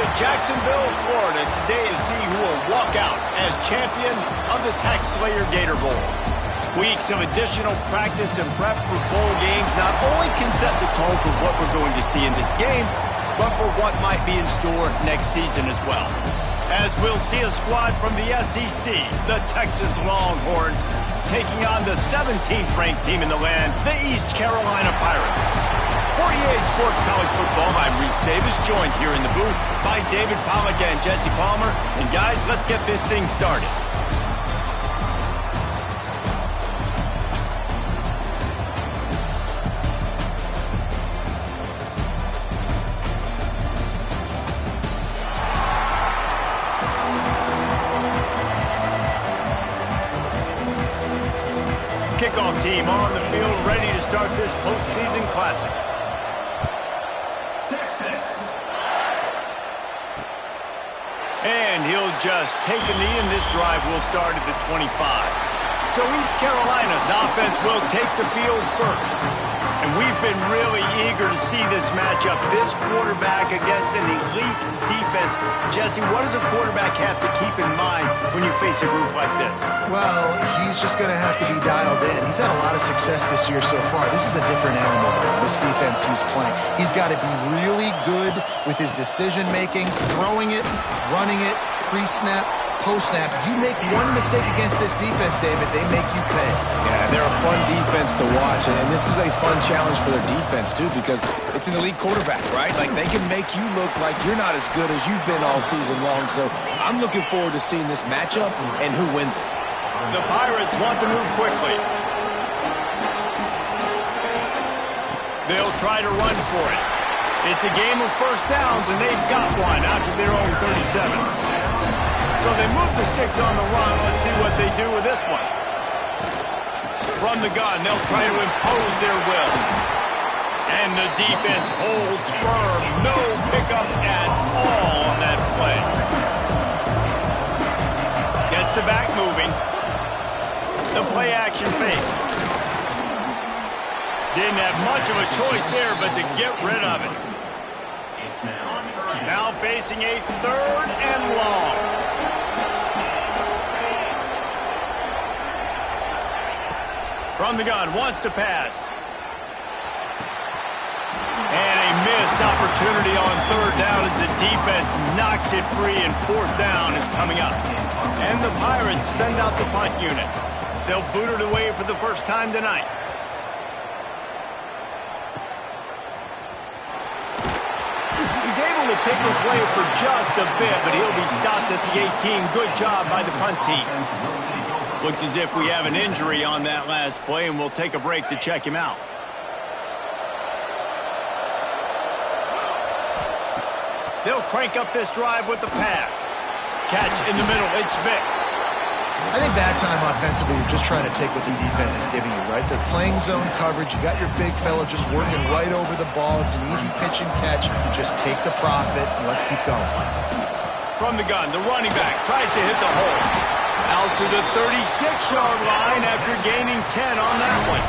to Jacksonville, Florida today to see who will walk out as champion of the Tax Slayer Gator Bowl. Weeks of additional practice and prep for bowl games not only can set the tone for what we're going to see in this game, but for what might be in store next season as well. As we'll see a squad from the SEC, the Texas Longhorns, taking on the 17th ranked team in the land, the East Carolina Pirates. For EA Sports College Football, I'm Reese Davis, joined here in the booth by David Pollack and Jesse Palmer. And guys, let's get this thing started. Kickoff team on the field, ready to start this postseason classic. And he'll just take a knee, and this drive will start at the 25. So East Carolina's offense will take the field first. And we've been really eager to see this matchup, this quarterback against an elite defense. Jesse, what does a quarterback have to keep in mind when you face a group like this? Well, he's just going to have to be dialed in. He's had a lot of success this year so far. This is a different animal, though, this defense he's playing. He's got to be really good with his decision-making, throwing it, running it, pre-snap, post-snap. You make one mistake against this defense, David, they make you pay. Yeah, they're a fun defense to watch, and this is a fun challenge for their defense, too, because it's an elite quarterback, right? Like, they can make you look like you're not as good as you've been all season long, so I'm looking forward to seeing this matchup and who wins it. The Pirates want to move quickly. They'll try to run for it. It's a game of first downs, and they've got one out to their own 37. So they move the sticks on the run. Let's see what they do with this one. From the gun, they'll try to impose their will. And the defense holds firm. No pickup at all on that play. Gets the back moving. The play action fake. Didn't have much of a choice there, but to get rid of it. Now facing a 3rd and long. From the gun, wants to pass. And a missed opportunity on 3rd down as the defense knocks it free, and 4th down is coming up. And the Pirates send out the punt unit. They'll boot it away for the first time tonight. He's able to pick his way for just a bit, but he'll be stopped at the 18. Good job by the punt team. Looks as if we have an injury on that last play, and we'll take a break to check him out. They'll crank up this drive with the pass. Catch in the middle. It's Vick. I think that time offensively, you're just trying to take what the defense is giving you, right? They're playing zone coverage. You got your big fella just working right over the ball. It's an easy pitch and catch. Just take the profit, and let's keep going. From the gun, the running back tries to hit the hole. Out to the 36-yard line after gaining 10 on that one.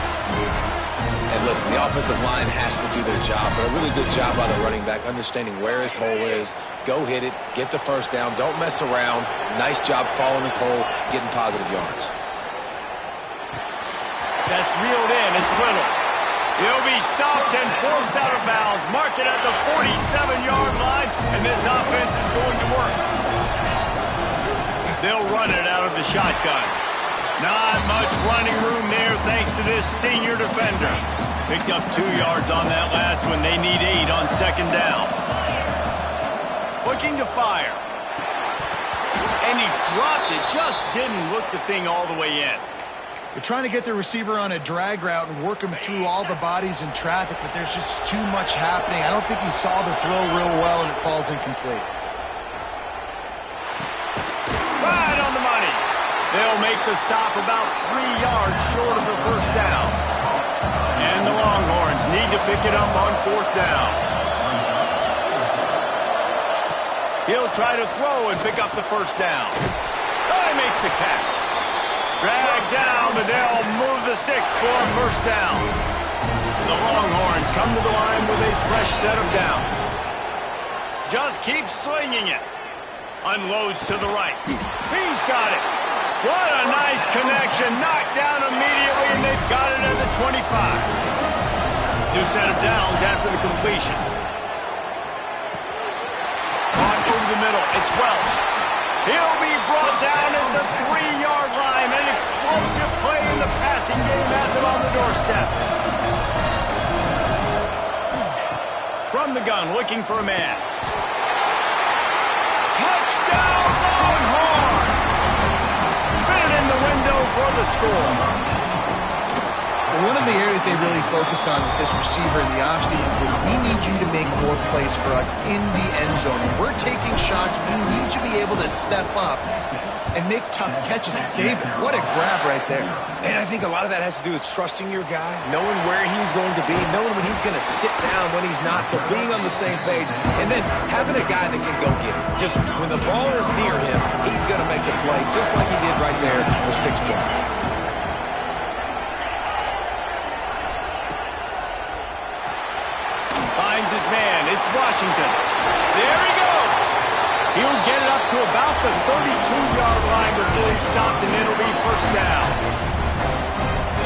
And listen, the offensive line has to do their job, but a really good job by the running back, understanding where his hole is. Go hit it, get the first down, don't mess around. Nice job following his hole, getting positive yards. That's reeled in, it's Little. He'll be stopped and forced out of bounds. Mark it at the 47-yard line, and this offense is going to work. They'll run it out of the shotgun. Not much running room there thanks to this senior defender. Picked up 2 yards on that last one. They need 8 on 2nd down. Looking to fire. And he dropped it. Just didn't look the thing all the way in. They're trying to get the receiver on a drag route and work him through all the bodies in traffic, but there's just too much happening. I don't think he saw the throw real well, and it falls incomplete. Right on the money. They'll make the stop about 3 yards short of the first down. And the Longhorns need to pick it up on 4th down. He'll try to throw and pick up the first down. Oh, he makes the catch. Drag down, but they'll move the sticks for a first down. The Longhorns come to the line with a fresh set of downs. Just keeps slinging it. Unloads to the right. He's got it. What a nice connection. Knocked down immediately, and they've got it at the 25. New set of downs after the completion. Caught over the middle. It's Welsh. He'll be brought down at the 3-yard line. An explosive play in the passing game has it on the doorstep. From the gun, looking for a man. Touchdown, Longhorn! Fit it in the window for the score. One of the areas they really focused on with this receiver in the offseason was we need you to make more plays for us in the end zone. When we're taking shots, we need you to be able to step up and make tough catches. David, what a grab right there. And I think a lot of that has to do with trusting your guy, knowing where he's going to be, knowing when he's going to sit down, when he's not, so being on the same page, and then having a guy that can go get it. Just when the ball is near him, he's going to make the play, just like he did right there for 6 points. Finds his man. It's Washington. There he goes. He'll get it up to about the 32-yard line before he's stopped, and it'll be first down.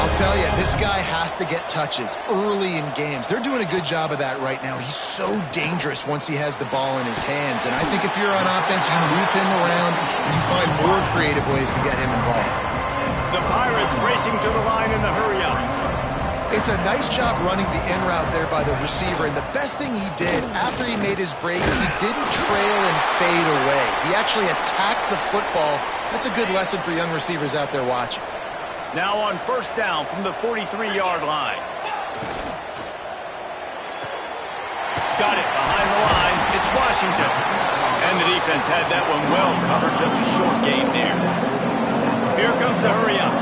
I'll tell you, this guy has to get touches early in games. They're doing a good job of that right now. He's so dangerous once he has the ball in his hands. And I think if you're on offense, you move him around and you find more creative ways to get him involved. The Pirates racing to the line in the hurry-up. It's a nice job running the in route there by the receiver, and the best thing he did after he made his break, he didn't trail and fade away. He actually attacked the football. That's a good lesson for young receivers out there watching. Now on first down from the 43-yard line. Got it behind the line. It's Washington. And the defense had that one well covered. Just a short game there. Here comes the hurry-up.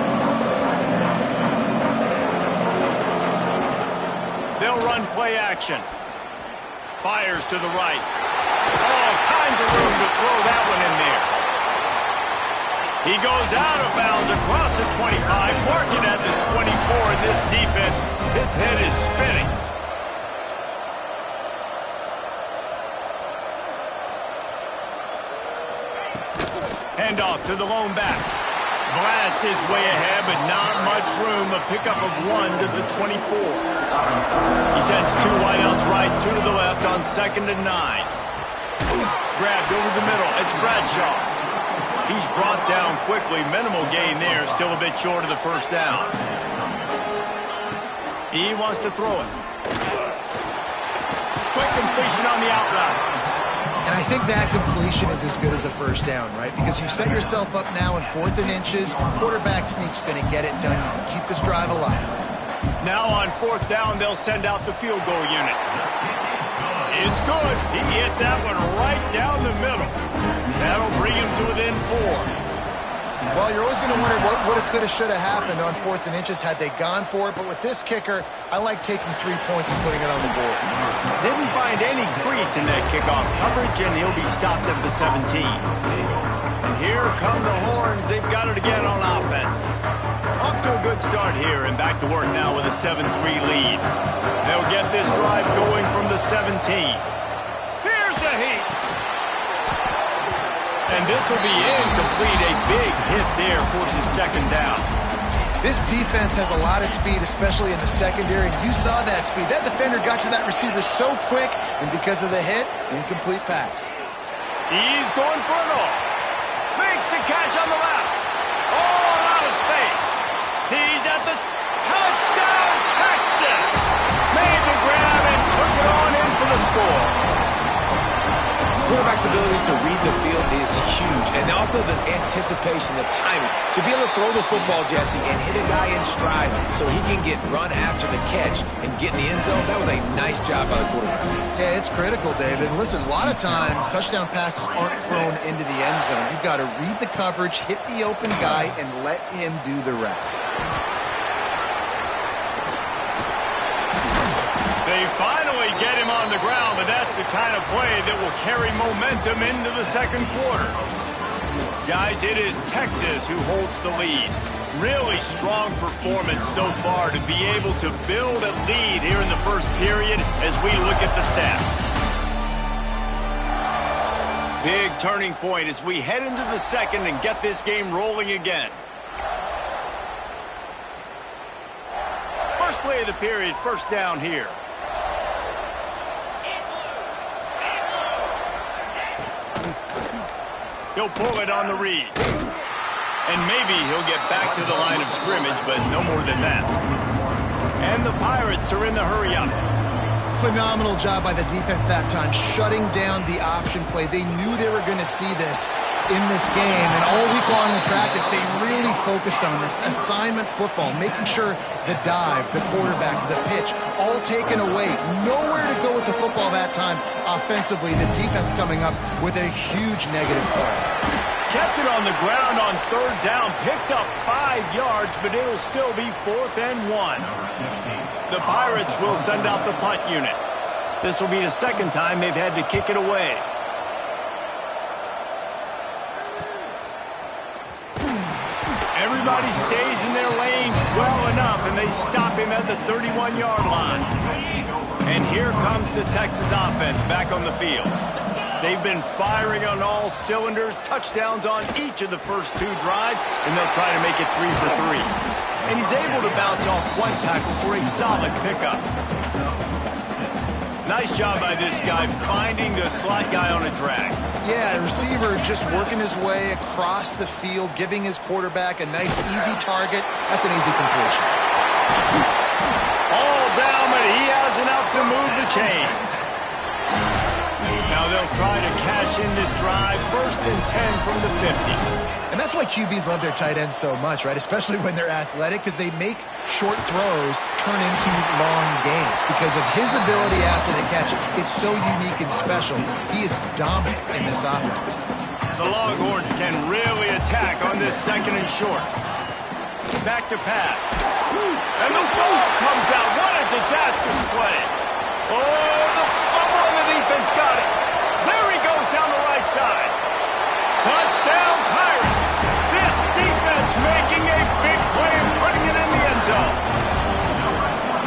They'll run play action. Fires to the right. All kinds of room to throw that one in there. He goes out of bounds across the 25, marking at the 24, and this defense, its head is spinning. Handoff to the lone back. Blast his way ahead, but not much room. A pickup of 1 to the 24. He sends 2 wideouts right, 2 to the left on 2nd and 9. Grabbed over the middle. It's Bradshaw. He's brought down quickly. Minimal gain there. Still a bit short of the first down. He wants to throw it. Quick completion on the out route. And I think that completion is as good as a first down, right? Because you set yourself up now in 4th and inches. Quarterback sneak's going to get it done. You can keep this drive alive. Now on 4th down, they'll send out the field goal unit. It's good. He hit that one right down the middle. That'll bring him to within 4. Well, you're always going to wonder what woulda, coulda, shoulda happened on 4th and inches had they gone for it. But with this kicker, I like taking 3 points and putting it on the board. Didn't find any crease in that kickoff coverage, and he'll be stopped at the 17. And here come the Horns. They've got it again on offense. Off to a good start here, and back to work now with a 7-3 lead. They'll get this drive going from the 17. Here's the heat. And this will be incomplete. A big hit there forces 2nd down. This defense has a lot of speed, especially in the secondary, and you saw that speed. That defender got to that receiver so quick, and because of the hit, incomplete pass. He's going for it all. Makes the catch on the left. All out of space. He's at the touchdown, Texas. Made the grab and took it on in for the score. Quarterback's abilities to read the field is huge, and also the anticipation, the timing. To be able to throw the football, Jesse, and hit a guy in stride so he can get run after the catch and get in the end zone, that was a nice job by the quarterback. Yeah, it's critical, David. Listen, a lot of times, touchdown passes aren't thrown into the end zone. You've got to read the coverage, hit the open guy, and let him do the rest. They finally get him on the ground, but that's the kind of play that will carry momentum into the 2nd quarter. Guys, it is Texas who holds the lead. Really strong performance so far to be able to build a lead here in the 1st period as we look at the stats. Big turning point as we head into the second and get this game rolling again. First play of the period, first down here. He'll pull it on the read. And maybe he'll get back to the line of scrimmage, but no more than that. And the Pirates are in the hurry-up. Phenomenal job by the defense that time, shutting down the option play. They knew they were going to see this in this game, and all week long in practice, they really focused on this assignment football, making sure the dive, the quarterback, the pitch, all taken away. Nowhere to go with the football that time offensively. The defense coming up with a huge negative play. Kept it on the ground on third down, picked up 5 yards, but it'll still be 4th and 1. The Pirates will send out the punt unit. This will be the second time they've had to kick it away. Everybody stays in their lanes well enough, and they stop him at the 31-yard line. And here comes the Texas offense back on the field. They've been firing on all cylinders, touchdowns on each of the first 2 drives, and they'll try to make it 3 for 3. And he's able to bounce off 1 tackle for a solid pickup. Nice job by this guy finding the slot guy on a drag. Yeah, the receiver just working his way across the field, giving his quarterback a nice, easy target. That's an easy completion. All down, but he has enough to move the chains. Now they'll try to cash in this drive, 1st and 10 from the 50. And that's why QBs love their tight ends so much, right? Especially when they're athletic, because they make short throws turn into long gains. Because of his ability after the catch, it's so unique and special. He is dominant in this offense. The Longhorns can really attack on this 2nd and short. Back to pass. And the ball comes out. What a disastrous play. Oh, the fumble on the defense got it. There he goes down the right side. Touchdown, Pirates. This defense making a big play and putting it in the end zone.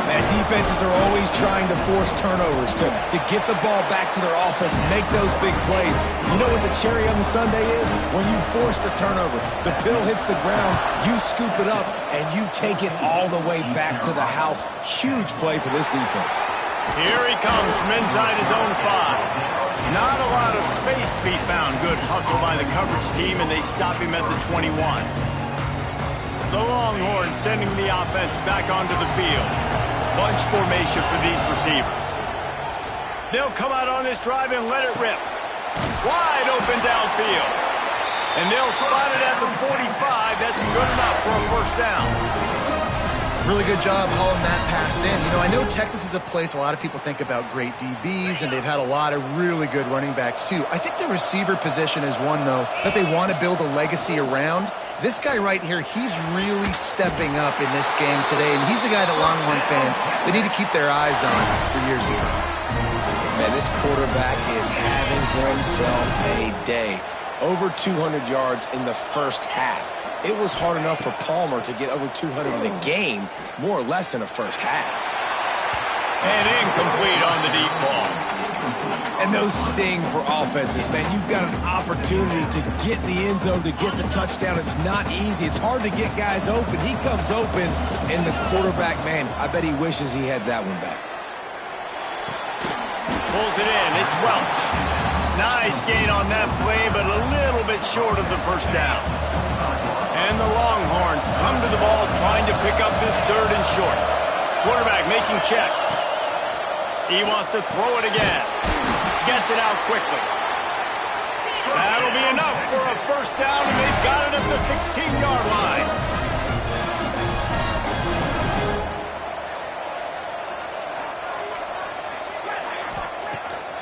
Man, defenses are always trying to force turnovers to get the ball back to their offense and make those big plays. You know what the cherry on the sundae is? When you force the turnover, the pill hits the ground, you scoop it up, and you take it all the way back to the house. Huge play for this defense. Here he comes from inside his own 5. Not a lot of space to be found. Good hustle by the coverage team, and they stop him at the 21. The Longhorns sending the offense back onto the field. Bunch formation for these receivers. They'll come out on this drive and let it rip. Wide open downfield. And they'll spot it at the 45. That's good enough for a 1st down. Really good job hauling that pass in. You know, I know Texas is a place a lot of people think about great DBs, and they've had a lot of really good running backs too. I think the receiver position is one, though, that they want to build a legacy around. This guy right here, he's really stepping up in this game today, and he's a guy that Longhorn fans, they need to keep their eyes on for years to come. Man, this quarterback is having himself a day. Over 200 yards in the first half. It was hard enough for Palmer to get over 200 in a game, more or less in the first half. And incomplete on the deep ball. And those sting for offenses, man. You've got an opportunity to get in the end zone, to get the touchdown. It's not easy. It's hard to get guys open. He comes open, and the quarterback, man, I bet he wishes he had that one back. Pulls it in. It's Welch. Nice gain on that play, but a little bit short of the 1st down. And the Longhorns come to the ball trying to pick up this 3rd and short. Quarterback making checks. He wants to throw it again. Gets it out quickly. That'll be enough for a 1st down, and they've got it at the 16-yard line.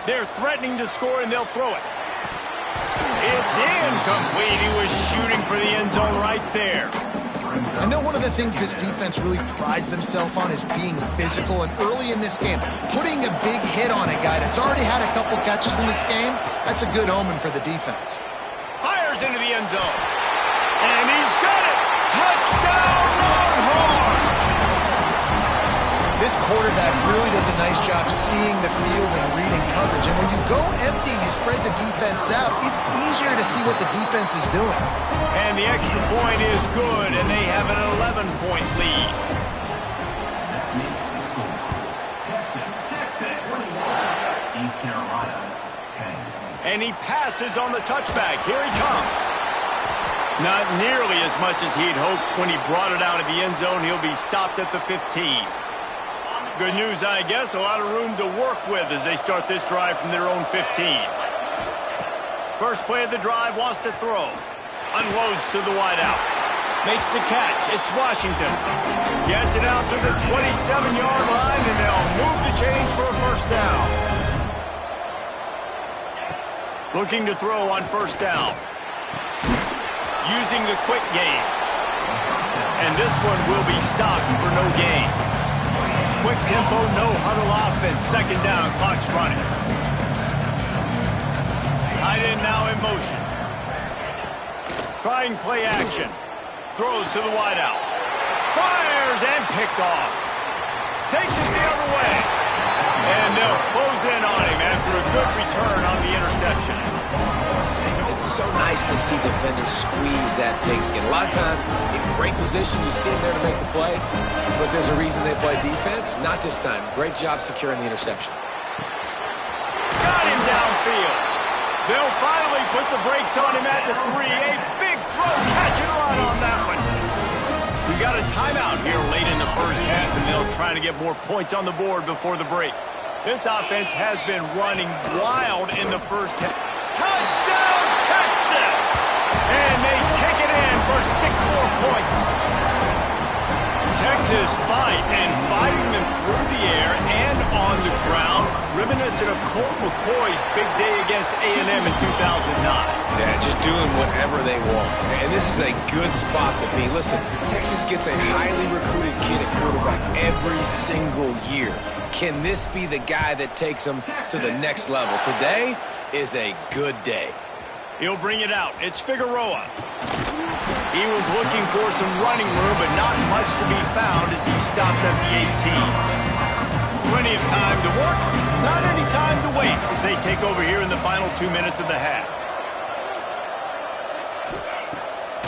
They're threatening to score, and they'll throw it. It's incomplete. He was shooting for the end zone right there. I know one of the things this defense really prides themselves on is being physical, and early in this game, putting a big hit on a guy that's already had a couple catches in this game, that's a good omen for the defense. Fires into the end zone. And he's got it. Touchdown, Longhorn! This quarterback really does a nice job seeing the field and reading coverage. And when you go empty, you spread the defense out, it's easier to see what the defense is doing. And the extra point is good, and they have an 11-point lead. East Carolina, 10. And he passes on the touchback. Here he comes. Not nearly as much as he'd hoped when he brought it out of the end zone. He'll be stopped at the 15. Good news, I guess. A lot of room to work with as they start this drive from their own 15. First play of the drive, wants to throw. Unloads to the wideout. Makes the catch. It's Washington. Gets it out to the 27-yard line, and they'll move the chains for a first down. Looking to throw on first down. Using the quick game. And this one will be stopped for no gain. Quick tempo, no huddle offense. Second down, clock's running. Tight end now in motion. Trying play action. Throws to the wideout. Fires and picked off. Takes it the other way. And they'll close in on him after a good return on the interception. It's so nice to see defenders squeeze that pigskin. A lot of times, in great position, you see them there to make the play, but there's a reason they play defense. Not this time. Great job securing the interception. Got him downfield. They'll finally put the brakes on him at the 3. A big throw, catch and run on that one. We got a timeout here late in the first half, and they'll try to get more points on the board before the break. This offense has been running wild in the first half. Touchdown, Texas! And they take it in for 6 more points. Texas fighting them through the air and on the ground, reminiscent of Colt McCoy's big day against A&M in 2009. Yeah, just doing whatever they want. And this is a good spot to be. Listen, Texas gets a highly recruited kid at quarterback every single year. Can this be the guy that takes them to the next level? Today is a good day. He'll bring it out. It's Figueroa. He was looking for some running room, but not much to be found as he stopped at the 18. Plenty of time to work, not any time to waste as they take over here in the final 2 minutes of the half.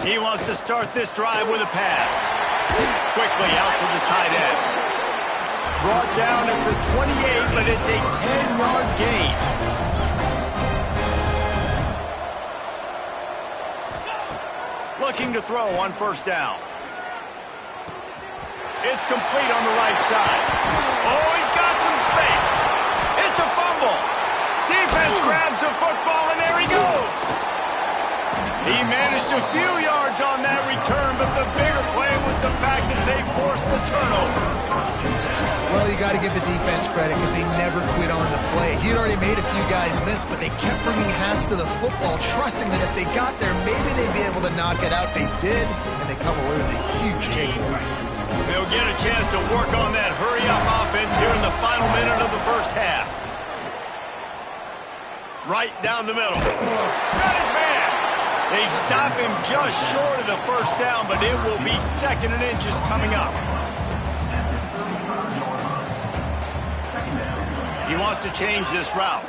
He wants to start this drive with a pass. Quickly out to the tight end. Brought down at the 28, but it's a 10-yard gain. Looking to throw on first down. It's complete on the right side. Oh, he's got some space. It's a fumble. Defense grabs the football, and there he goes. He managed a few yards on that return, but the bigger play was the fact that they forced the turnover. Well, you got to give the defense credit because they never quit on the play. He had already made a few guys miss, but they kept bringing hats to the football, trusting that if they got there, maybe they'd be able to knock it out. They did, and they come away with a huge takeaway. They'll get a chance to work on that hurry-up offense here in the final minute of the first half. Right down the middle. Got his man. They stop him just short of the first down, but it will be 2nd and inches coming up. He wants to change this route.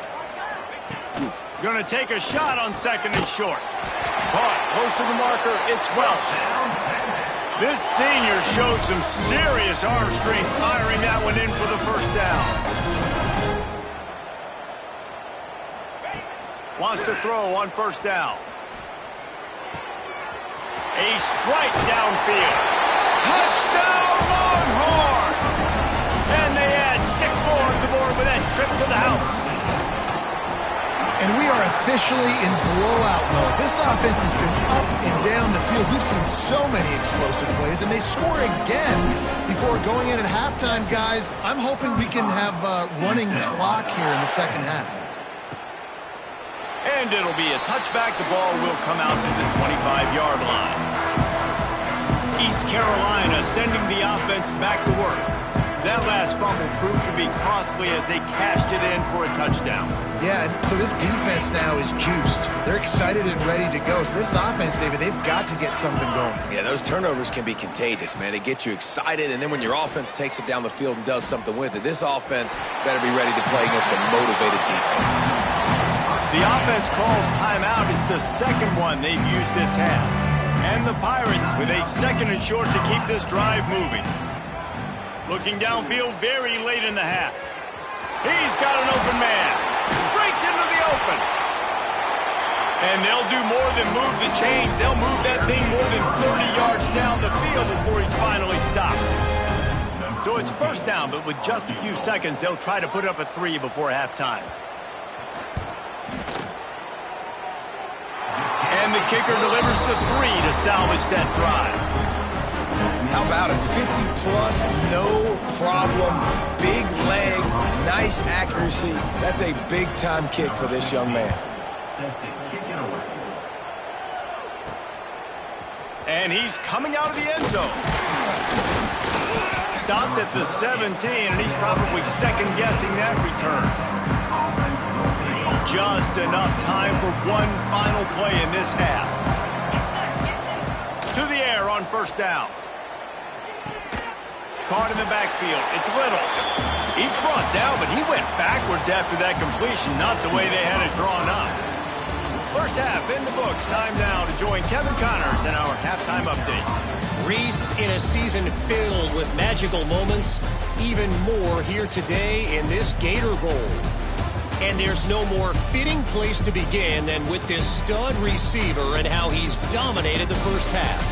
Going to take a shot on 2nd and short. Caught close to the marker. It's Welch. This senior showed some serious arm strength firing that one in for the first down. Wants to throw on first down. A strike downfield. Touchdown, Longhorns! And they add 6 more to the board with that trip to the house. And we are officially in blowout mode. This offense has been up and down the field. We've seen so many explosive plays, and they score again before going in at halftime, guys. I'm hoping we can have a running clock here in the second half. And it'll be a touchback. The ball will come out to the 25-yard line. East Carolina sending the offense back to work. That last fumble proved to be costly as they cashed it in for a touchdown. Yeah, so this defense now is juiced. They're excited and ready to go. So this offense, David, they've got to get something going. Yeah, those turnovers can be contagious, man. They get you excited, and then when your offense takes it down the field and does something with it, this offense better be ready to play against a motivated defense. The offense calls timeout. It's the second one they've used this half. And the Pirates with a 2nd and short to keep this drive moving. Looking downfield very late in the half. He's got an open man. Breaks into the open. And they'll do more than move the chains. They'll move that thing more than 30 yards down the field before he's finally stopped. So it's first down, but with just a few seconds, they'll try to put up a 3 before halftime. And the kicker delivers the 3 to salvage that drive. How about it? 50-plus, no problem. Big leg, nice accuracy. That's a big-time kick for this young man. And he's coming out of the end zone. Stopped at the 17, and he's probably second-guessing that return. Just enough time for one final play in this half. To the air on first down. Caught in the backfield. It's Little. He's brought down, but he went backwards after that completion, not the way they had it drawn up. First half in the books. Time now to join Kevin Connors in our halftime update. Reese, in a season filled with magical moments, even more here today in this Gator Bowl. And there's no more fitting place to begin than with this stud receiver and how he's dominated the first half.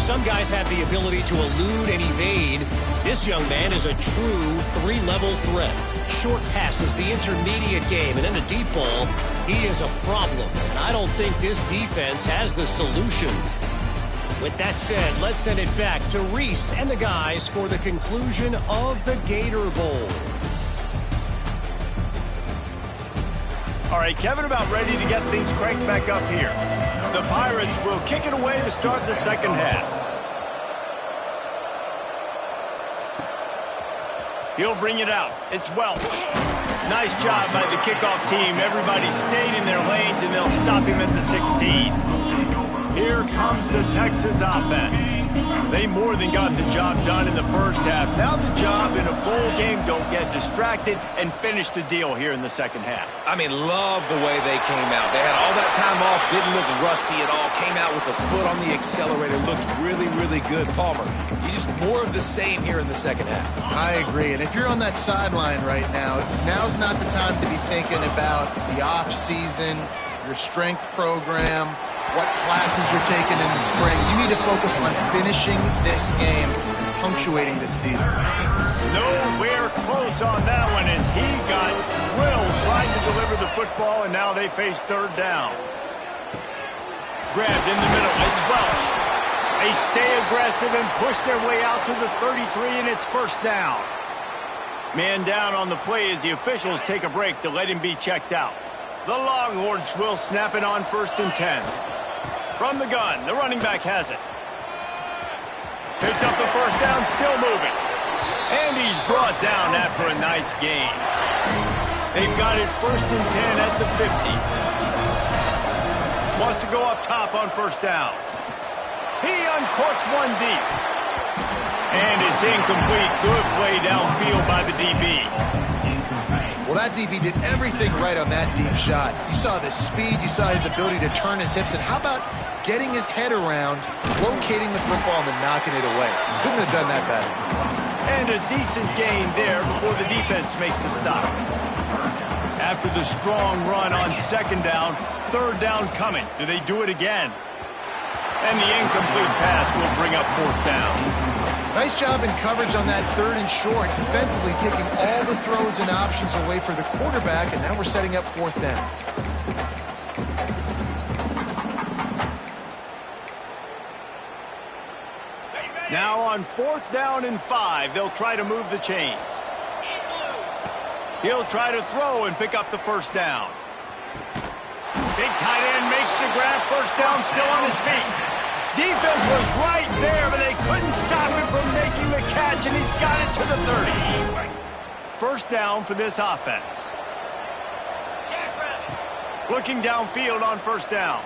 Some guys have the ability to elude and evade. This young man is a true 3-level threat. Short passes, the intermediate game, and then the deep ball. He is a problem, and I don't think this defense has the solution. With that said, let's send it back to Reese and the guys for the conclusion of the Gator Bowl. All right, Kevin, about ready to get things cranked back up here. The Pirates will kick it away to start the second half. He'll bring it out. It's Welch. Nice job by the kickoff team. Everybody stayed in their lanes, and they'll stop him at the 16. Here comes the Texas offense. They more than got the job done in the first half. Now the job in a bowl game, don't get distracted, and finish the deal here in the second half. I mean, love the way they came out. They had all that time off, didn't look rusty at all, came out with the foot on the accelerator, looked really, really good. Palmer, he's just more of the same here in the second half. I agree, and if you're on that sideline right now, now's not the time to be thinking about the off-season, your strength program, what classes you're taking in the spring. You need to focus on finishing this game, punctuating this season. Nowhere close on that one as he got drilled trying to deliver the football, and now they face third down. Grabbed in the middle. It's Welch. They stay aggressive and push their way out to the 33, and it's first down. Man down on the play as the officials take a break to let him be checked out. The Longhorns will snap it on 1st and 10. From the gun, the running back has it. Picks up the first down, still moving. And he's brought down after a nice gain. They've got it 1st and 10 at the 50. Wants to go up top on first down. He uncorks one deep. And it's incomplete. Good play downfield by the DB. Well, that DB did everything right on that deep shot. You saw the speed, you saw his ability to turn his hips, and how about getting his head around, locating the football, and then knocking it away? Couldn't have done that better. And a decent gain there before the defense makes the stop. After the strong run on second down, third down coming. Do they do it again? And the incomplete pass will bring up fourth down. Nice job in coverage on that 3rd and short, defensively taking all the throws and options away for the quarterback, and now we're setting up 4th down. Now on 4th down and 5, they'll try to move the chains. He'll try to throw and pick up the first down. Big tight end makes the grab, first down, still on his feet. Defense was right there, but they couldn't stop him from making the catch. catch, and he's got it to the 30. First down for this offense. Looking downfield on first down.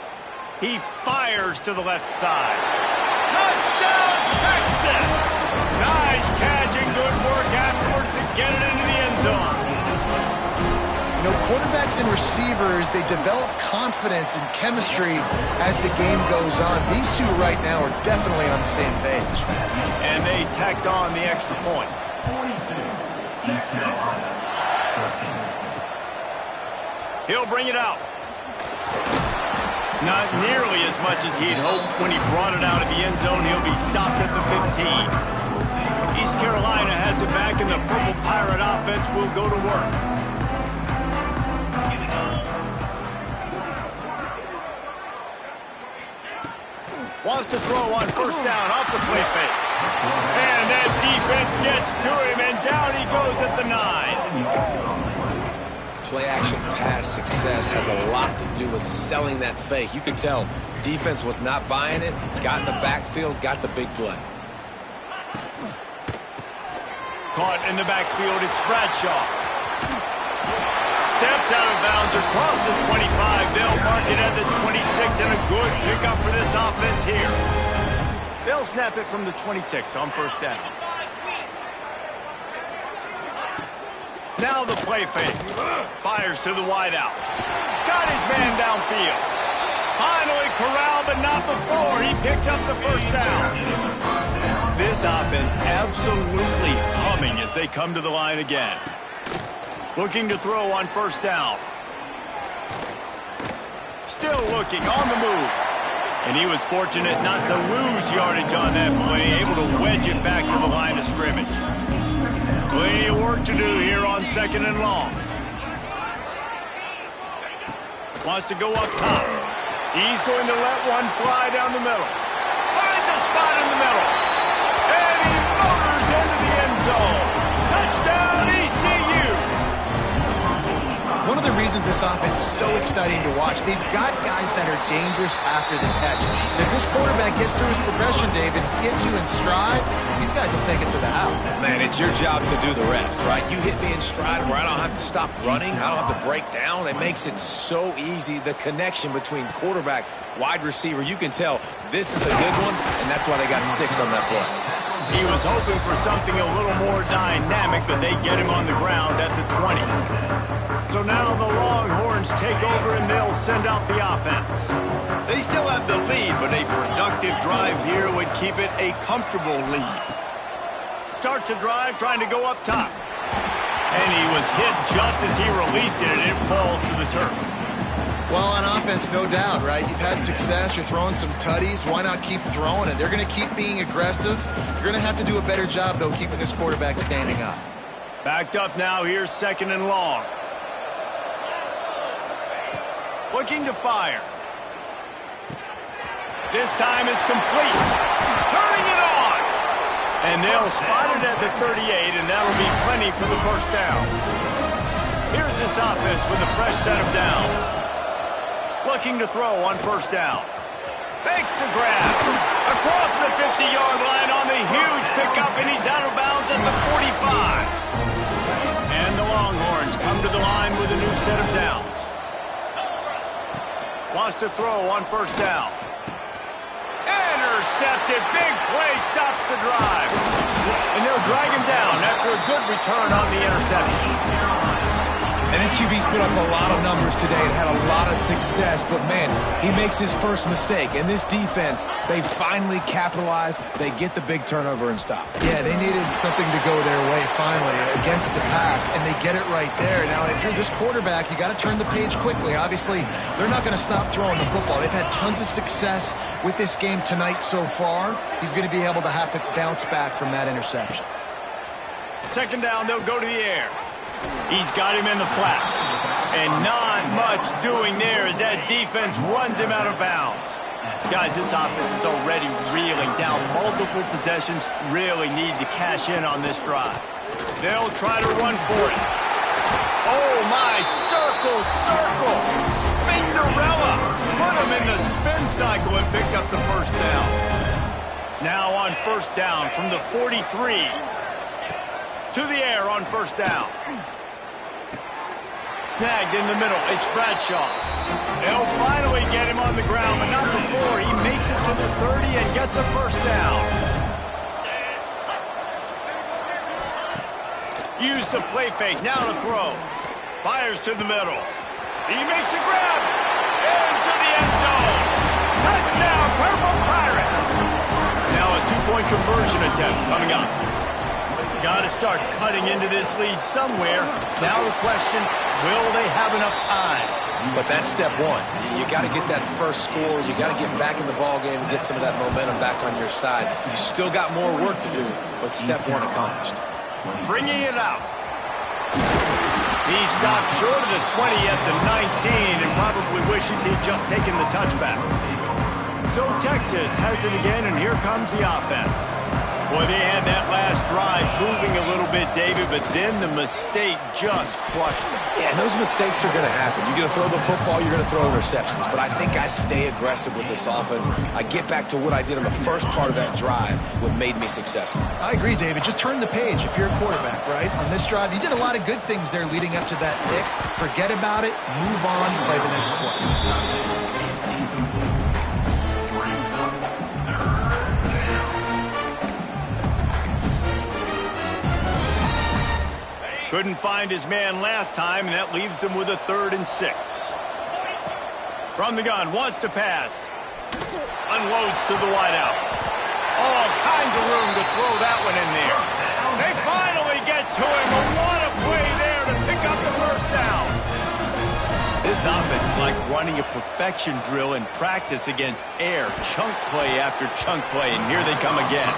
He fires to the left side. Touchdown, Texans! Nice catch and good work afterwards to get it into the end zone. You know, quarterbacks and receivers, they develop confidence and chemistry as the game goes on. These two right now are definitely on the same page. And they tacked on the extra point. 42, East Carolina, 13. He'll bring it out. Not nearly as much as he'd hoped when he brought it out of the end zone. He'll be stopped at the 15. East Carolina has it back, and the Purple Pirate offense will go to work. Wants to throw on first down off the play fake. And that defense gets to him, and down he goes at the 9. Play-action pass success has a lot to do with selling that fake. You could tell defense was not buying it, got in the backfield, got the big play. Caught in the backfield, it's Bradshaw. Steps out of bounds across the 25. They'll mark it at the 26, and a good pickup for this offense here. They'll snap it from the 26 on first down. Now the play fake. Fires to the wideout. Got his man downfield. Finally corralled, but not before. He picked up the first down. This offense absolutely humming as they come to the line again. Looking to throw on first down. Still looking on the move. And he was fortunate not to lose yardage on that play, able to wedge it back to the line of scrimmage. Plenty of work to do here on second and long. Wants to go up top. He's going to let one fly down the middle. Finds a spot in the middle. And he motors into the end zone. Touchdown, ECU. One of the reasons this offense is so exciting to watch, they've got guys that are dangerous after the catch. And if this quarterback gets through his progression, David, hits you in stride, these guys will take it to the house. Man, it's your job to do the rest, right? You hit me in stride where I don't have to stop running, I don't have to break down. It makes it so easy, the connection between quarterback, wide receiver. You can tell this is a good one, and that's why they got 6 on that play. He was hoping for something a little more dynamic, but they get him on the ground at the 20. So now the Longhorns take over and they'll send out the offense. They still have the lead, but a productive drive here would keep it a comfortable lead. Starts a drive trying to go up top. And he was hit just as he released it, and it falls to the turf. Well, on offense, no doubt, right? You've had success. You're throwing some tutties. Why not keep throwing it? They're going to keep being aggressive. You're going to have to do a better job, though, keeping this quarterback standing up. Backed up now. Here's second and long. Looking to fire. This time it's complete. Turning it on. And they'll spot it at the 38, and that'll be plenty for the first down. Here's this offense with a fresh set of downs. Looking to throw on first down. Fakes to grab. Across the 50-yard line on the huge pickup, and he's out of bounds at the 45. And the Longhorns come to the line with a new set of downs. Wants to throw on first down. Intercepted. Big play stops the drive. And they'll drag him down after a good return on the interception. And his QB's put up a lot of numbers today and had a lot of success, but man, he makes his first mistake. And this defense, they finally capitalize. They get the big turnover and stop. Yeah, they needed something to go their way finally against the pass, and they get it right there. Now, if you're this quarterback, you got to turn the page quickly. Obviously, they're not going to stop throwing the football. They've had tons of success with this game tonight so far. He's going to be able to have to bounce back from that interception. Second down, they'll go to the air. He's got him in the flat. And not much doing there as that defense runs him out of bounds. Guys, this offense is already reeling down multiple possessions. Really need to cash in on this drive. They'll try to run for it. Oh, my. Circle. Spinderella. Put him in the spin cycle and pick up the first down. Now on first down from the 43. To the air on first down. Snagged in the middle. It's Bradshaw. They'll finally get him on the ground, but not before he makes it to the 30 and gets a first down. Use the play fake. Now to throw. Fires to the middle. He makes a grab. Into the end zone. Touchdown, Purple Pirates. Now a two-point conversion attempt coming up. Got to start cutting into this lead somewhere. Now the question, will they have enough time? But that's step one. You got to get that first score. You got to get back in the ball game and get some of that momentum back on your side. You still got more work to do, but step one accomplished. Bringing it out. He stopped short of the 20 at the 19 and probably wishes he'd just taken the touchback. So Texas has it again, and here comes the offense. Boy, they had that last drive moving a little bit, David, but then the mistake just crushed them. Yeah, and those mistakes are going to happen. You're going to throw the football, you're going to throw interceptions. But I think I stay aggressive with this offense. I get back to what I did in the first part of that drive, what made me successful. I agree, David. Just turn the page if you're a quarterback, right? On this drive, you did a lot of good things there leading up to that pick. Forget about it, move on, play the next play. Couldn't find his man last time, and that leaves him with a 3rd and 6. From the gun, wants to pass. Unloads to the wideout. All kinds of room to throw that one in there. They finally get to him, but what a play there to pick up the first down. This offense is like running a perfection drill in practice against air. Chunk play after chunk play, and here they come again.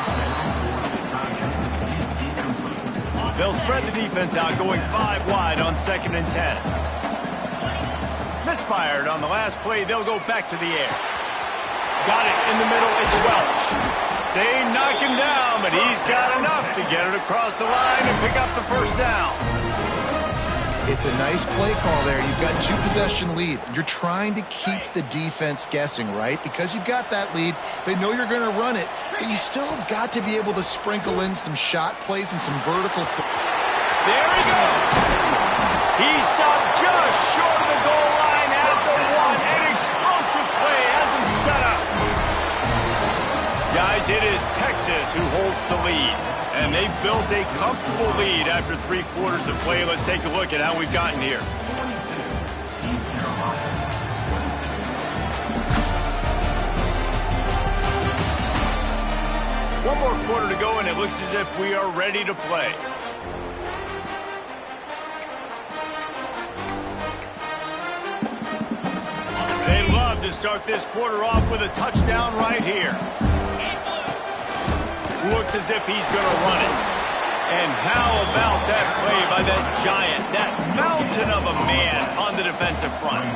They'll spread the defense out, going 5 wide on 2nd and 10. Misfired on the last play. They'll go back to the air. Got it in the middle. It's Welch. They knock him down, but he's got enough to get it across the line and pick up the first down. It's a nice play call there. You've got 2-possession lead. You're trying to keep the defense guessing, right? Because you've got that lead. They know you're going to run it, but you still have got to be able to sprinkle in some shot plays and some vertical. There he goes. He stopped just short of the goal line at the 1. An explosive play has him set up. Guys, it is Texas who holds the lead. And they've built a comfortable lead after 3 quarters of play. Let's take a look at how we've gotten here. One more quarter to go, and it looks as if we are ready to play. They love to start this quarter off with a touchdown right here. Looks as if he's going to run it. And how about that play by that giant, that mountain of a man on the defensive front?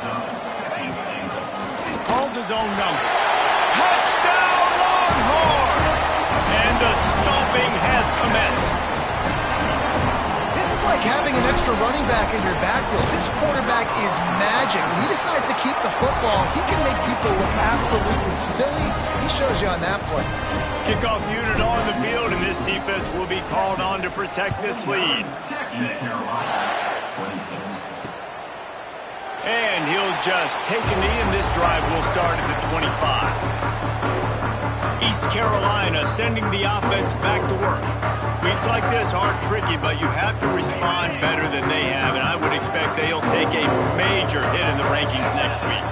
Calls his own number. Touchdown, Longhorns! And the stomping has commenced. This is like having an extra running back in your backfield. This quarterback is magic. When he decides to keep the football, he can make people look absolutely silly. He shows you on that play. Kickoff unit on the field, and this defense will be called on to protect this lead. And he'll just take a knee, and this drive will start at the 25. East Carolina sending the offense back to work. Weeks like this aren't tricky, but you have to respond better than they have, and I would expect they'll take a major hit in the rankings next week.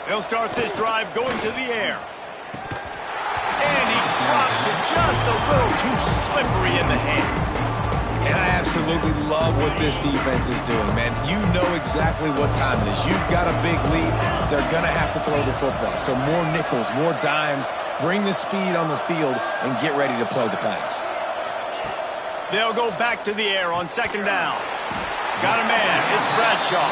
They'll start this drive going to the air. And he drops it just a little too slippery in the hands. And I absolutely love what this defense is doing, man. You know exactly what time it is. You've got a big lead. They're going to have to throw the football. So more nickels, more dimes. Bring the speed on the field and get ready to play the pass. They'll go back to the air on 2nd down. Got a man. It's Bradshaw.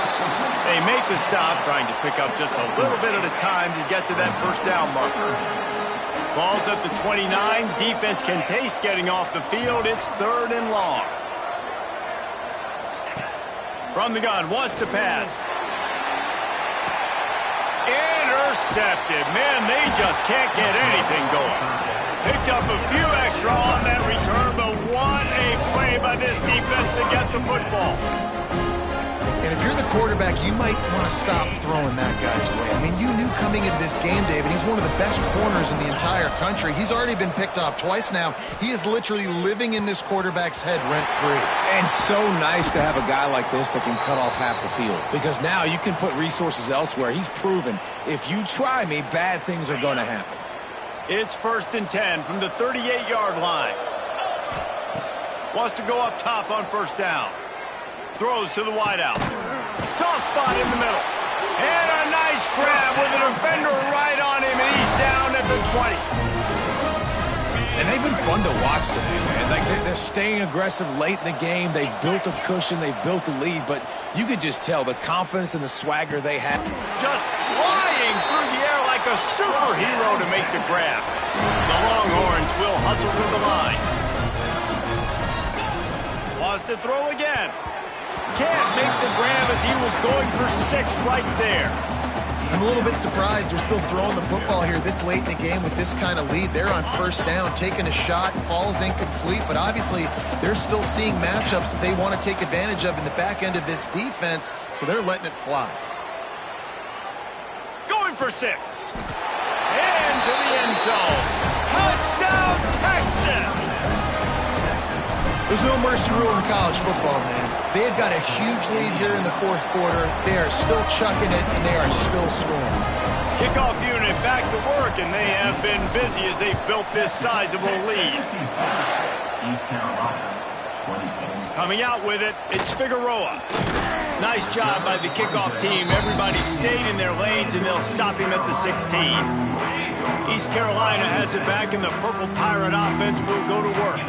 They make the stop, trying to pick up just a little bit at a time to get to that first down marker. Ball's at the 29. Defense can taste getting off the field. It's 3rd and long. From the gun, wants to pass. intercepted. Man, they just can't get anything going. Picked up a few extra on that return, but what a play by this defense to get the football. And if you're the quarterback, you might want to stop throwing that guy's way. I mean, you knew coming into this game, David, he's one of the best corners in the entire country. He's already been picked off twice now. He is literally living in this quarterback's head rent-free. And so nice to have a guy like this that can cut off half the field, because now you can put resources elsewhere. He's proven if you try me, bad things are going to happen. It's 1st and 10 from the 38-yard line. Wants to go up top on 1st down. Throws to the wideout. Soft spot in the middle. And a nice grab with a defender right on him, and he's down at the 20. And they've been fun to watch today, man. Like they're staying aggressive late in the game. They've built a cushion. They've built a lead. But you could just tell the confidence and the swagger they have. Just flying through the air like a superhero to make the grab. The Longhorns will hustle to the line. Wants to throw again. Can't make the grab as he was going for 6 right there. I'm a little bit surprised they're still throwing the football here this late in the game with this kind of lead. They're on 1st down, taking a shot, falls incomplete, but obviously they're still seeing matchups that they want to take advantage of in the back end of this defense, so they're letting it fly. Going for 6. Into the end zone. Touchdown, Texas! There's no mercy rule in college football, man. They've got a huge lead here in the 4th quarter. They are still chucking it, and they are still scoring. Kickoff unit back to work, and they have been busy as they built this sizable lead. East Carolina, 27. Coming out with it, it's Figueroa. Nice job by the kickoff team. Everybody stayed in their lanes, and they'll stop him at the 16. East Carolina has it back, and the Purple Pirate offense will go to work.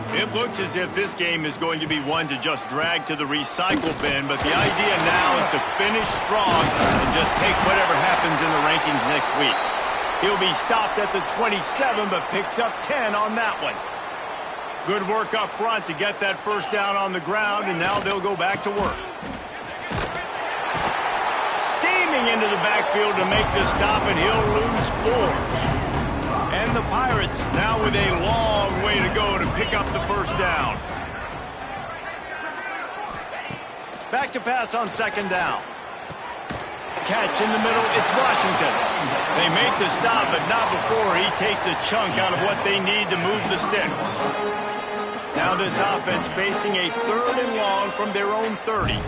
It looks as if this game is going to be one to just drag to the recycle bin, but the idea now is to finish strong and just take whatever happens in the rankings next week. He'll be stopped at the 27, but picks up 10 on that one. Good work up front to get that 1st down on the ground, and now they'll go back to work. Steaming into the backfield to make the stop, and he'll lose 4. And the Pirates now with a long way to go to pick up the 1st down. Back to pass on 2nd down. Catch in the middle, it's Washington. They make the stop, but not before he takes a chunk out of what they need to move the sticks. Now this offense facing a 3rd and long from their own 30.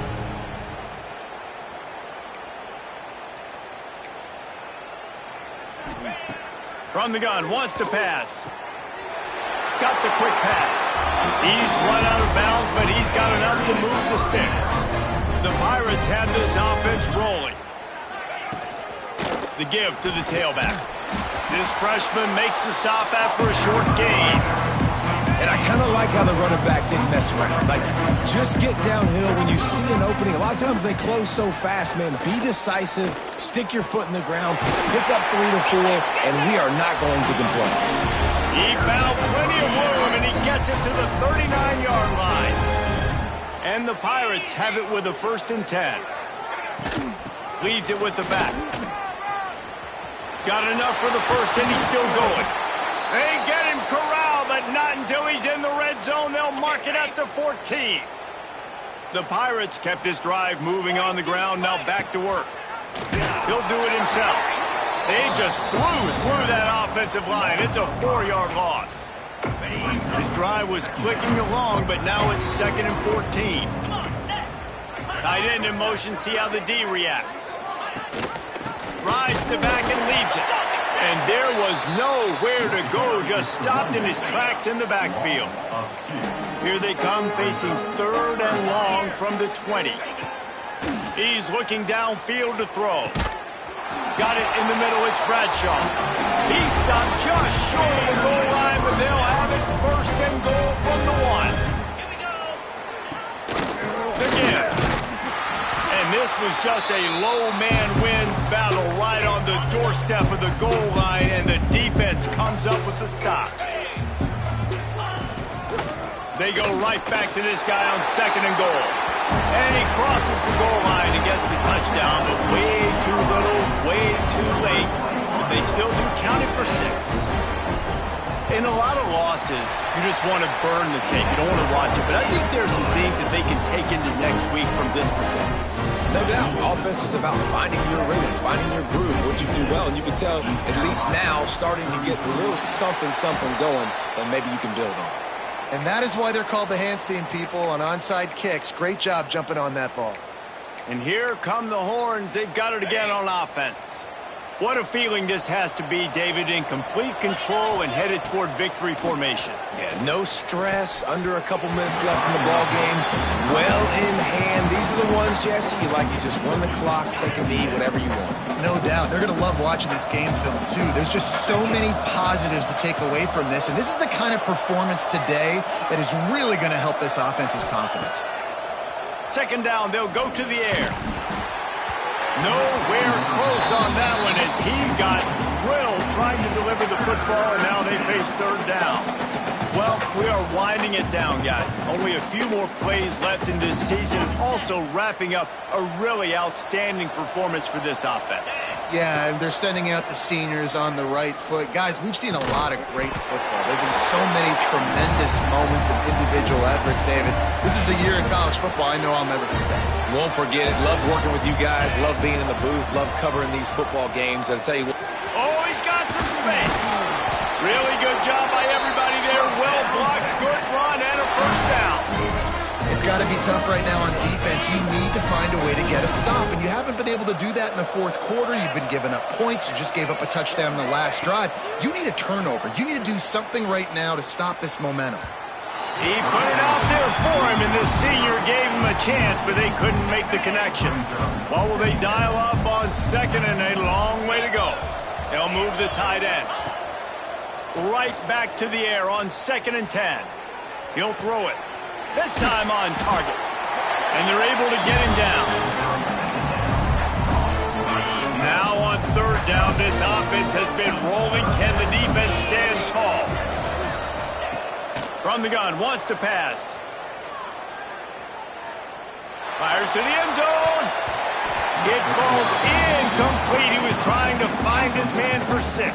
From the gun, wants to pass. Got the quick pass. He's run out of bounds, but he's got enough to move the sticks. The Pirates have this offense rolling. The give to the tailback. This freshman makes the stop after a short gain. And I kind of like how the running back didn't mess around. Like, just get downhill when you see an opening. A lot of times they close so fast, man. Be decisive, stick your foot in the ground, pick up 3 to 4, and we are not going to complain. He found plenty of room, and he gets it to the 39-yard line. And the Pirates have it with a 1st and 10. Leaves it with the back. Got enough for the 1st, and he's still going. They get him corralled, but not until he's in the red zone. They'll mark it at the 14. The Pirates kept this drive moving on the ground. Now back to work. He'll do it himself. They just blew through that offensive line. It's a 4-yard loss. This drive was clicking along, but now it's 2nd and 14. Tight end in motion. See how the D reacts. Rides the back and leaves it. And there was nowhere to go, just stopped in his tracks in the backfield. Here they come, facing 3rd and long from the 20. He's looking downfield to throw. Got it in the middle, it's Bradshaw. He stopped just short of the goal line, but they'll have it 1st and goal from the 1. Again. And this was just a low man wins battle right on the doorstep of the goal line, and the defense comes up with the stop. They go right back to this guy on 2nd and goal. And he crosses the goal line and gets the touchdown, but way too little, way too late. But they still do count it for 6. In a lot of losses, you just want to burn the tape. You don't want to watch it. But I think there's some things that they can take into next week from this performance. No doubt. Offense is about finding your rhythm, finding your groove, what you do well. And you can tell, at least now, starting to get a little something going that maybe you can build on. And that is why they're called the Handstein people on onside kicks. Great job jumping on that ball. And here come the horns. They've got it again on offense. What a feeling this has to be, David, in complete control and headed toward victory formation. Yeah, no stress, under a couple minutes left in the ball game. Well in hand. These are the ones, Jesse, you like to just run the clock, take a knee, whatever you want. No doubt. They're going to love watching this game film, too. There's just so many positives to take away from this, and this is the kind of performance today that is really going to help this offense's confidence. Second down, they'll go to the air. Nowhere close on that one as he got drilled trying to deliver the football, and now they face third down. Well, we are winding it down, guys. Only a few more plays left in this season, also wrapping up a really outstanding performance for this offense. Yeah, and they're sending out the seniors on the right foot. Guys, we've seen a lot of great football. There have been so many tremendous moments and individual efforts, David. This is a year in college football I know I'll never forget. Won't forget it. Love working with you guys. Love being in the booth. Love covering these football games. And I'll tell you what. Oh, he's got some space. Really good job by everybody there. Well blocked, good run, and a first down. It's got to be tough right now on defense. You need to find a way to get a stop, and you haven't been able to do that in the fourth quarter. You've been giving up points. You just gave up a touchdown in the last drive. You need a turnover. You need to do something right now to stop this momentum. He put it out there for him, and the senior gave him a chance, but they couldn't make the connection. What will they dial up on second and a long way to go? They'll move the tight end right back to the air on 2nd and 10. He'll throw it. This time on target. And they're able to get him down. Now on 3rd down, this offense has been rolling. Can the defense stand tall? From the gun, wants to pass. Fires to the end zone. It falls incomplete. He was trying to find his man for 6.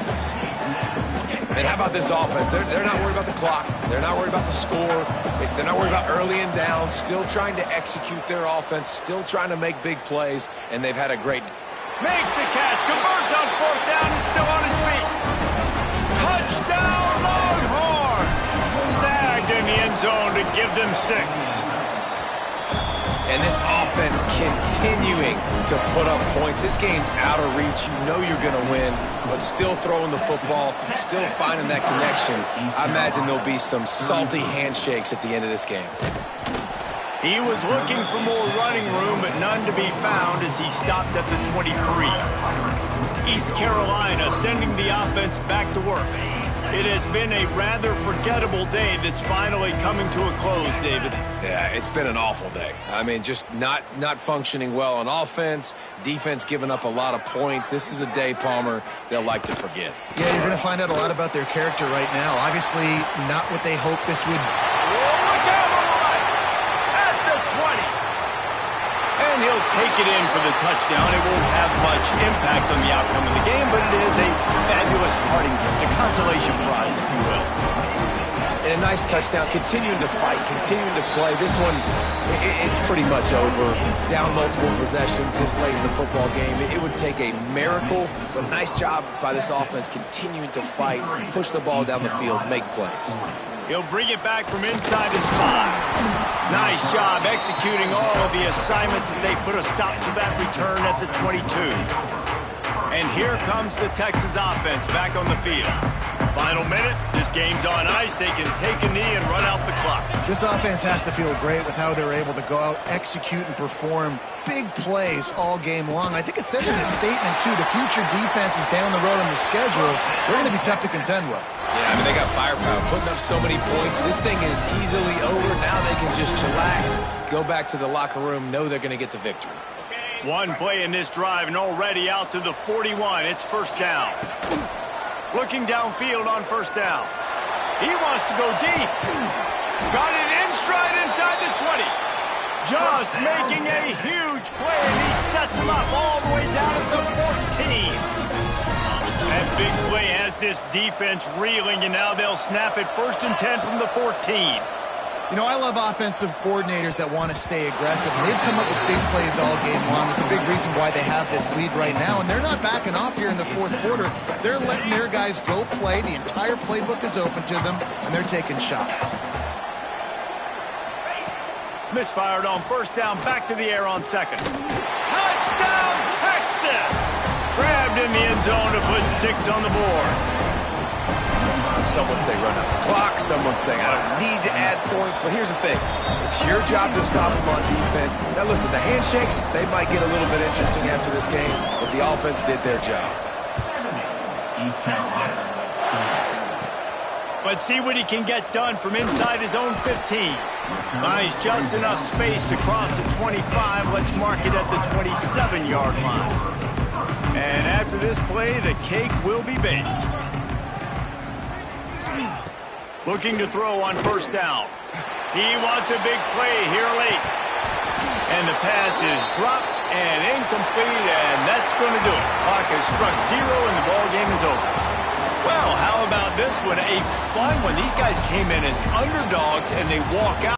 And how about this offense? They're not worried about the clock. They're not worried about the score. They're not worried about early and down. Still trying to execute their offense. Still trying to make big plays. And they've had a great... Makes the catch. Converts on 4th down. Is still on his feet. Touchdown, Longhorn. Snagged in the end zone to give them 6. And this offense continuing to put up points. This game's out of reach. You know you're going to win, but still throwing the football, still finding that connection. I imagine there'll be some salty handshakes at the end of this game. He was looking for more running room, but none to be found as he stopped at the 23. East Carolina sending the offense back to work. It has been a rather forgettable day that's finally coming to a close, David. Yeah, it's been an awful day. I mean, just not functioning well on offense, defense giving up a lot of points. This is a day, Palmer, they'll like to forget. Yeah, you're going to find out a lot about their character right now. Obviously, not what they hoped this would. Look out on the right! At the 20! And he'll take it in for the touchdown. It won't have much impact on the outcome of the game, but it is a fabulous parting gift, a consolation prize, if you will. And a nice touchdown, continuing to fight, continuing to play. This one, it's pretty much over. Down multiple possessions this late in the football game. It would take a miracle, but nice job by this offense continuing to fight, push the ball down the field, make plays. He'll bring it back from inside his 5. Nice job executing all of the assignments as they put a stop to that return at the 22. And here comes the Texas offense back on the field. Final minute, this game's on ice. They can take a knee and run out the clock. This offense has to feel great with how they're able to go out, execute, and perform big plays all game long. I think it sends a statement, too, to future defenses down the road in the schedule. They're going to be tough to contend with. Yeah, I mean, they got firepower, putting up so many points. This thing is easily over. Now they can just chillax, go back to the locker room, know they're going to get the victory. One play in this drive and already out to the 41. It's first down. Looking downfield on first down. He wants to go deep. Got it in stride inside the 20. Just making a huge play, and he sets him up all the way down at the 14. That big play has this defense reeling, and now they'll snap it 1st and 10 from the 14. You know, I love offensive coordinators that want to stay aggressive, and they've come up with big plays all game long. It's a big reason why they have this lead right now, and they're not backing off here in the 4th quarter. They're letting their guys go play. The entire playbook is open to them, and they're taking shots. Misfired on 1st down, back to the air on 2nd. Touchdown, Texas! Grabbed in the end zone to put 6 on the board. Some would say run out the clock. Some would say I don't need to add points. But here's the thing. It's your job to stop them on defense. Now, listen, the handshakes, they might get a little bit interesting after this game, but the offense did their job. Let's see what he can get done from inside his own 15. Buys just enough space to cross the 25. Let's mark it at the 27-yard line. And after this play, the cake will be baked. Looking to throw on 1st down. He wants a big play here late. And the pass is dropped and incomplete, and that's going to do it. Clock has struck 0, and the ball game is over. Well, how about this one? A fun one. These guys came in as underdogs, and they walk out